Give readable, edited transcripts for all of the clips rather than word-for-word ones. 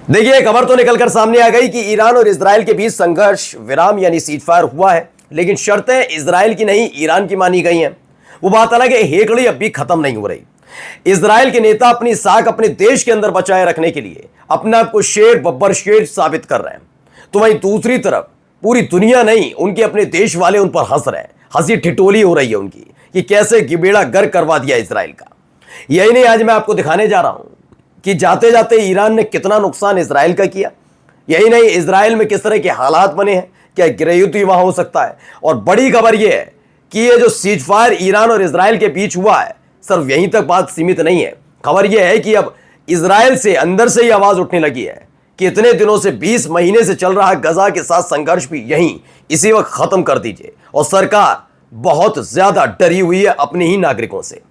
देखिए, खबर तो निकलकर सामने आ गई कि ईरान और इजराइल के बीच संघर्ष विराम यानी सीजफायर हुआ है, लेकिन शर्तें इजराइल की नहीं ईरान की मानी गई हैं। वो बात अलग है, हेकड़ी अब भी खत्म नहीं हो रही। इजराइल के नेता अपनी साख अपने देश के अंदर बचाए रखने के लिए अपने आप को शेर बब्बर शेर साबित कर रहे हैं, तो वहीं दूसरी तरफ पूरी दुनिया नहीं, उनके अपने देश वाले उन पर हंस रहे हैं। हंसी ठिठोली हो रही है उनकी कि कैसे गिबेड़ा गर्क करवा दिया इजराइल का। यही नहीं, आज मैं आपको दिखाने जा रहा हूं कि जाते जाते ईरान ने कितना नुकसान इजराइल का किया। यही नहीं, इजराइल में किस तरह के हालात बने हैं, क्या गृहयुद्ध वहां हो सकता है। और बड़ी खबर यह है कि ये जो सीजफायर ईरान और इजराइल के बीच हुआ है, सिर्फ यहीं तक बात सीमित नहीं है। खबर यह है कि अब इजराइल से अंदर से ही आवाज उठने लगी है कि इतने दिनों से 20 महीने से चल रहा गजा के साथ संघर्ष भी यहीं इसी वक्त खत्म कर दीजिए। और सरकार बहुत ज्यादा डरी हुई है अपने ही नागरिकों से।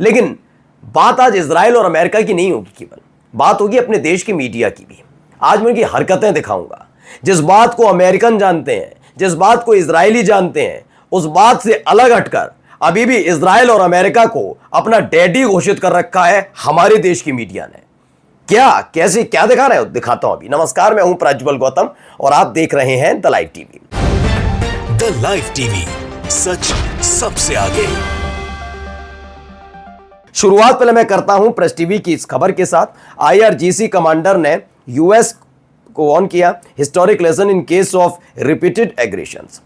लेकिन बात आज इजराइल और अमेरिका की नहीं होगी, केवल बात होगी अपने देश की मीडिया की भी। आज मैं उनकी हरकतें दिखाऊंगा। जिस बात को अमेरिकन जानते हैं, जिस बात को इजरायली जानते हैं, उस बात से अलग हटकर अभी भी इजराइल और अमेरिका को अपना डैडी घोषित कर रखा है हमारे देश की मीडिया ने। क्या कैसे क्या दिखा रहे हो, दिखाता हूं अभी। नमस्कार, मैं हूं प्रज्वल गौतम और आप देख रहे हैं the live TV. The live TV, सच सबसे आगे। शुरुआत पहले मैं करता हूं प्रेस टीवी की इस खबर के साथ। आईआरजीसी कमांडर ने यूएस को ऑन किया historic lesson in case of repeated aggressions.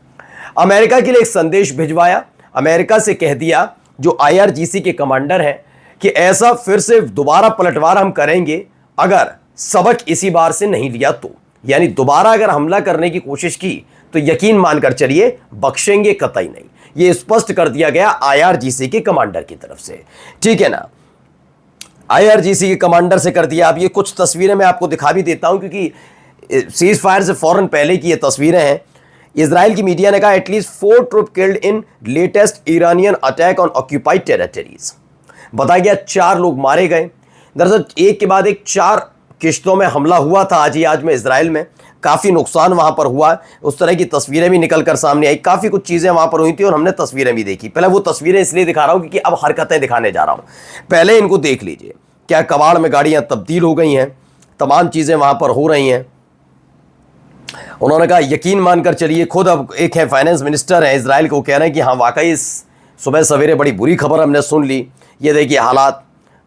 America के लिए एक संदेश भिजवाया। अमेरिका से कह दिया, जो आईआरजीसी के कमांडर हैं, कि ऐसा फिर से दोबारा पलटवार हम करेंगे अगर सबक इसी बार से नहीं लिया तो। यानी दोबारा अगर हमला करने की कोशिश की तो यकीन मानकर चलिए बख्शेंगे कतई नहीं। यह स्पष्ट कर दिया गया आईआरजीसी के कमांडर की तरफ से, ठीक है ना। आईआरजीसी के कमांडर से कर दिया। अब ये कुछ तस्वीरें मैं आपको दिखा भी देता हूं, क्योंकि सीज फायर से फौरन पहले की ये तस्वीरें हैं। इजराइल की मीडिया ने कहा at least 4 troop killed in latest Iranian attack on occupied territories. बताया गया 4 लोग मारे गए। दरअसल एक के बाद एक 4 किश्तों में हमला हुआ था आज में इजराइल में। काफ़ी नुकसान वहाँ पर हुआ। उस तरह की तस्वीरें भी निकल कर सामने आई। काफ़ी कुछ चीज़ें वहाँ पर हुई थी और हमने तस्वीरें भी देखी। पहले वो तस्वीरें इसलिए दिखा रहा हूँ क्योंकि अब हरकतें दिखाने जा रहा हूँ। पहले इनको देख लीजिए, क्या कबाड़ में गाड़ियाँ तब्दील हो गई हैं, तमाम चीज़ें वहाँ पर हो रही हैं। उन्होंने कहा यकीन मानकर चलिए, खुद अब एक है फाइनेंस मिनिस्टर है इजराइल को, कह रहे हैं कि हाँ वाकई इस सुबह सवेरे बड़ी बुरी खबर हमने सुन ली। ये देखिए हालात,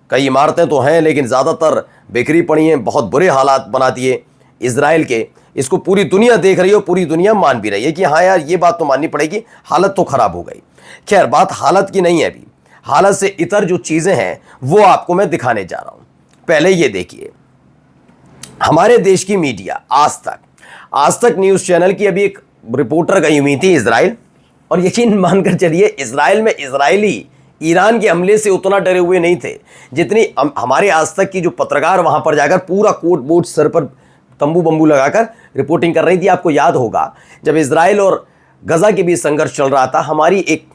कई इमारतें तो हैं लेकिन ज़्यादातर बिखरी पड़ी हैं। बहुत बुरे हालात बना दिए इजराइल के। इसको पूरी दुनिया देख रही है, पूरी दुनिया मान भी रही है कि हाँ यार ये बात तो माननी पड़ेगी, हालत तो ख़राब हो गई। खैर, बात हालत की नहीं है, अभी हालत से इतर जो चीज़ें हैं वो आपको मैं दिखाने जा रहा हूँ। पहले ये देखिए, हमारे देश की मीडिया आज तक न्यूज़ चैनल की अभी एक रिपोर्टर गई हुई थी इजराइल, और यकीन मानकर चलिए इजराइल में इजरायली ईरान के हमले से उतना डरे हुए नहीं थे जितनी हमारे आज तक की जो पत्रकार वहां पर जाकर पूरा कोट बोट सर पर तंबू बंबू लगाकर रिपोर्टिंग कर रही थी। आपको याद होगा जब इजराइल और गजा के बीच संघर्ष चल रहा था, हमारी एक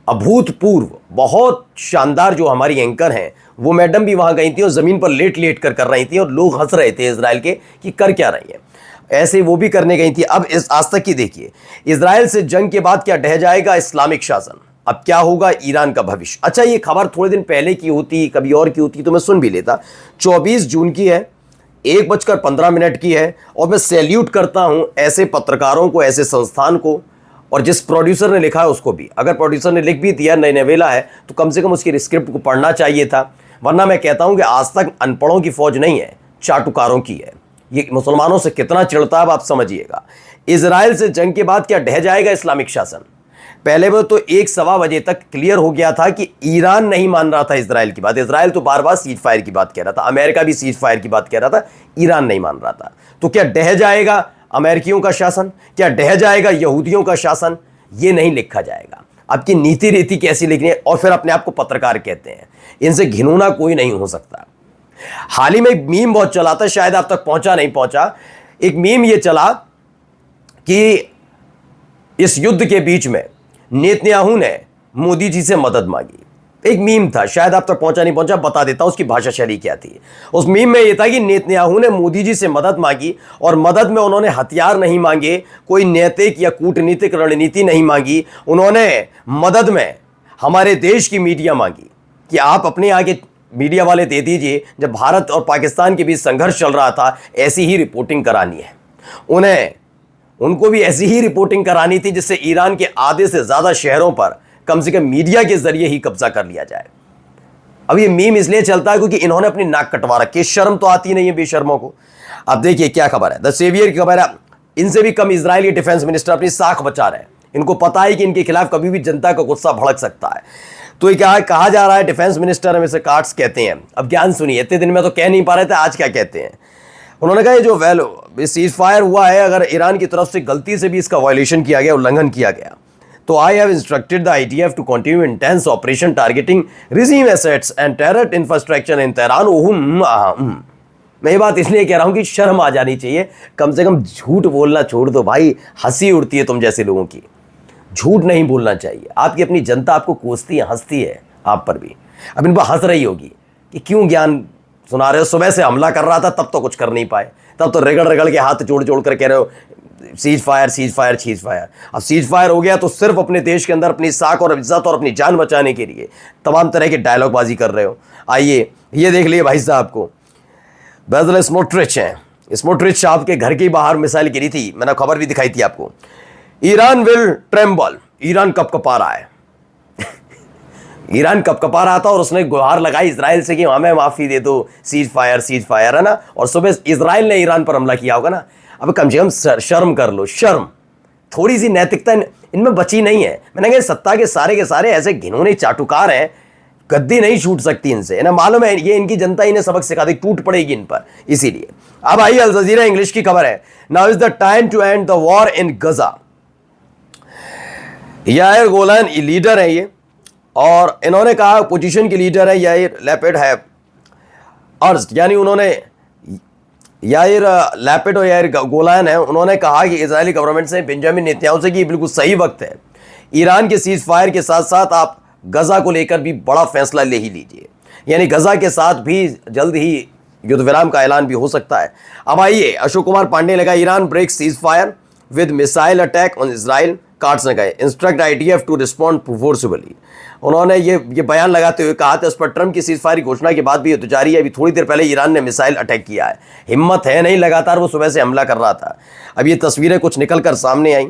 अभूतपूर्व बहुत शानदार जो हमारी एंकर हैं वो मैडम भी वहां गई थी और ज़मीन पर लेट कर रही थी और लोग हंस रहे थे इजराइल के कि कर क्या रही है। ऐसे वो भी करने गई थी। अब इस आज तक की देखिए, इजराइल से जंग के बाद क्या ढह जाएगा इस्लामिक शासन, अब क्या होगा ईरान का भविष्य। अच्छा, ये खबर थोड़े दिन पहले की होती, कभी और की होती तो मैं सुन भी लेता। 24 जून की है, 1:15 की है। और मैं सैल्यूट करता हूं ऐसे पत्रकारों को, ऐसे संस्थान को, और जिस प्रोड्यूसर ने लिखा है उसको भी। अगर प्रोड्यूसर ने लिख भी दिया नई नवेला है तो कम से कम उसकी स्क्रिप्ट को पढ़ना चाहिए था। वरना मैं कहता हूं कि आज तक अनपढ़ों की फौज नहीं है, चाटुकारों की है। ये मुसलमानों से कितना चिढ़ता है आप समझिएगा। इजराइल से जंग के बाद क्या ढह जाएगा इस्लामिक शासन। पहले वो तो 1-1.15 बजे तक क्लियर हो गया था कि ईरान नहीं मान रहा था इजराइल की बात। इजराइल तो बार बार सीज फायर की बात कह रहा था, अमेरिका भी सीज फायर की बात कह रहा था, ईरान नहीं मान रहा था। तो क्या ढह जाएगा अमेरिकियों का शासन, क्या ढह जाएगा यहूदियों का शासन, ये नहीं लिखा जाएगा। आपकी नीति रीति कैसी लिखनी है, और फिर अपने आप को पत्रकार कहते हैं। इनसे घिनौना कोई नहीं हो सकता। हाल ही में मीम बहुत चला था, शायद आप तक नहीं पहुंचा। एक मीम ये चला कि इस युद्ध के बीच में नेतन्याहू ने मोदी जी से मदद मांगी। एक मीम था, शायद आप तक नहीं पहुंचा, बता देता हूं उसकी भाषा शैली क्या थी। उस मीम में यह था कि नेतन्याहू ने मोदी जी से मदद मांगी और मदद में उन्होंने हथियार नहीं मांगे, कोई नैतिक या कूटनीतिक रणनीति नहीं मांगी। उन्होंने मदद में हमारे देश की मीडिया मांगी कि आप अपने आगे मीडिया वाले दे दीजिए, जब भारत और पाकिस्तान के बीच संघर्ष चल रहा था ऐसी ही रिपोर्टिंग करानी है उनको भी ऐसी ही रिपोर्टिंग करानी थी जिससे ईरान के आधे से ज़्यादा शहरों पर कम से कम मीडिया के जरिए ही कब्जा कर लिया जाए। अब ये मीम इसलिए चलता है क्योंकि इन्होंने अपनी नाक कटवा रखी है, शर्म तो आती नहीं है बेशर्मों को। अब देखिए क्या खबर है, द सेवियर की खबर है, इनसे भी कम इजरायली डिफेंस मिनिस्टर अपनी साख बचा रहे हैं। इनको पता है कि इनके खिलाफ कभी भी जनता का गुस्सा भड़क सकता है। तो ये क्या कहा जा रहा है, डिफेंस मिनिस्टर हमें से काट्स कहते हैं। अब ज्ञान सुनिए, इतने दिन में तो कह नहीं पा रहे थे, आज क्या कहते हैं। उन्होंने कहा जो सीज फायर हुआ है, अगर ईरान की तरफ से गलती से भी इसका वायलेशन किया गया, उल्लंघन किया गया, तो I have instructed the IDF to continue intense operation targeting regime assets and terror infrastructure in Tehran. मैं ये बात इसलिए कह रहा हूं कि शर्म आ जानी चाहिए, कम से कम झूठ बोलना छोड़ दो भाई, हंसी उड़ती है तुम जैसे लोगों की। झूठ नहीं बोलना चाहिए। आपकी अपनी जनता आपको कोसती है, हंसती है आप पर भी। अब इन पर हंस रही होगी कि क्यों ज्ञान सुना रहे हो, सुबह से हमला कर रहा था तब तो कुछ कर नहीं पाए, तब तो रगड़ रगड़ के हाथ जोड़ जोड़ कर कह रहे हो cease fire cease fire cease fire. अब सीज फायर हो गया तो सिर्फ अपने देश के अंदर अपनी साख और इज्जत और अपनी जान बचाने के लिए तमाम तरह की डायलॉगबाजी कर रहे हो। आइए ये देख लिए भाई साहब को, बेजल स्मोट्रिच हैं, स्मोट्रिच साहब के घर के बाहर मिसाइल गिरी थी, मैंने खबर भी दिखाई थी आपको। ईरान विल ट्रेम्बल, ईरान कपकपा रहा है ईरान कपकपा रहा था और उसने गुहार लगाई इजराइल से कि हमें माफी दे दो, सीज फायर है ना। और सुबह इजराइल ने ईरान पर हमला किया होगा ना। अब कम से कम शर्म कर लो, शर्म, थोड़ी सी नैतिकता इनमें बची नहीं है। मैंने कहा सत्ता के सारे ऐसे घिनौने चाटुकार हैं, गद्दी नहीं छूट सकती इनसे, ना मालूम है ये इनकी जनता इन्हें सबक सिखा दी, टूट पड़ेगी इन पर। इसीलिए अब आइए अल जजीरा इंग्लिश की खबर है, now is the time to end the war in Gaza. Yair Golan leader है ये, और इन्होंने कहा, पोजीशन की लीडर है यायर लैपिड है अर्ज, यानी उन्होंने यायर लैपिड और यायर गोलान है, उन्होंने कहा कि इजरायली गवर्नमेंट से, बेंजामिन नेतन्याहू से, कि बिल्कुल सही वक्त है ईरान के सीज फायर के साथ साथ आप गजा को लेकर भी बड़ा फैसला ले ही लीजिए, यानी गजा के साथ भी जल्द ही युद्ध विराम का ऐलान भी हो सकता है। अब आइए अशोक कुमार पांडे लगा, Iran break ceasefire with missile attack on Israel, Katz ने कहे instruct IDF to respond forcibly. उन्होंने ये बयान लगाते हुए कहा था, इस पर ट्रम्प की सीज फायर की घोषणा के बाद भी युद्ध जारी है। अभी थोड़ी देर पहले ईरान ने मिसाइल अटैक किया है, हिम्मत है नहीं, लगातार वो सुबह से हमला कर रहा था। अब ये तस्वीरें कुछ निकल कर सामने आई,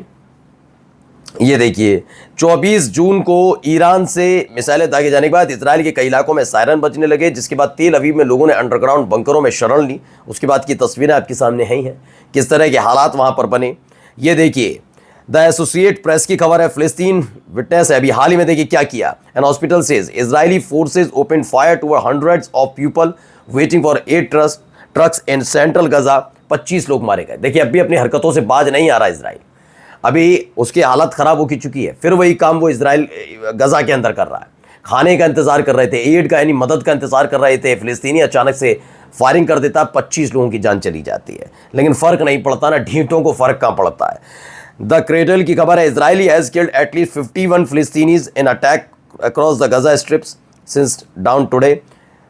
ये देखिए 24 जून को ईरान से मिसाइलें दागे जाने के बाद इजराइल के कई इलाकों में सायरन बजने लगे, जिसके बाद तेल अवीव में लोगों ने अंडरग्राउंड बंकरों में शरण ली। उसके बाद की तस्वीरें आपके सामने ही हैं, किस तरह के हालात वहां पर बने। ये देखिए द एसोसिएट प्रेस की खबर है, फिलिस्तीन विटनेस है, अभी हाल ही में देखिए क्या किया। An hospital says Israeli forces open fire to hundreds of people waiting for 8 trucks in central Gaza, 25 लोग मारे गए। देखिए अभी अपनी हरकतों से बाज नहीं आ रहा इजराइल, अभी उसकी हालत खराब हो चुकी है। फिर वही काम वो इजराइल गजा के अंदर कर रहा है। खाने का इंतजार कर रहे थे, एड का यानी मदद का इंतजार कर रहे थे, फिलिस्तीनी अचानक से फायरिंग कर देता, 25 लोगों की जान चली जाती है। लेकिन फर्क नहीं पड़ता ना, ढींटों को फर्क कहाँ पड़ता है। द क्रेडल की खबर है, Israeli has killed at least 51 Palestinians in attack across the Gaza strips since dawn today,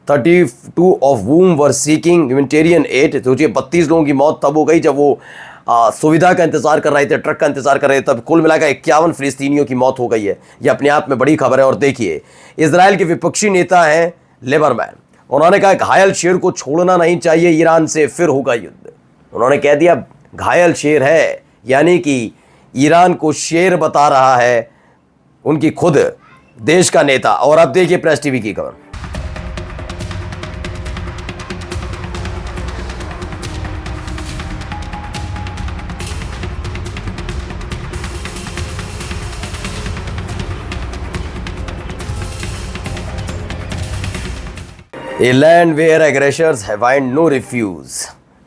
32 of whom were seeking humanitarian aid. सोचिए 32 लोगों की मौत तब हो गई जब वो सुविधा का इंतजार कर रहे थे, ट्रक का इंतजार कर रहे थे। तब कुल मिलाकर 51 फिलिस्तीनियों की मौत हो गई है। ये अपने आप में बड़ी खबर है। और देखिए इजराइल के विपक्षी नेता हैं लिबरमैन, उन्होंने कहा घायल शेर को छोड़ना नहीं चाहिए, ईरान से फिर होगा युद्ध। उन्होंने कह दिया घायल शेर है, यानी कि ईरान को शेर बता रहा है उनकी खुद देश का नेता। और अब देखिए प्रेस टीवी की खबर, A land where aggressors have find no refuge।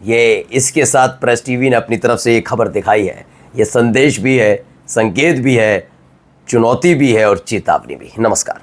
ये इसके साथ प्रेस टीवी ने अपनी तरफ से ये खबर दिखाई है। ये संदेश भी है, संकेत भी है, चुनौती भी है और चेतावनी भी। नमस्कार।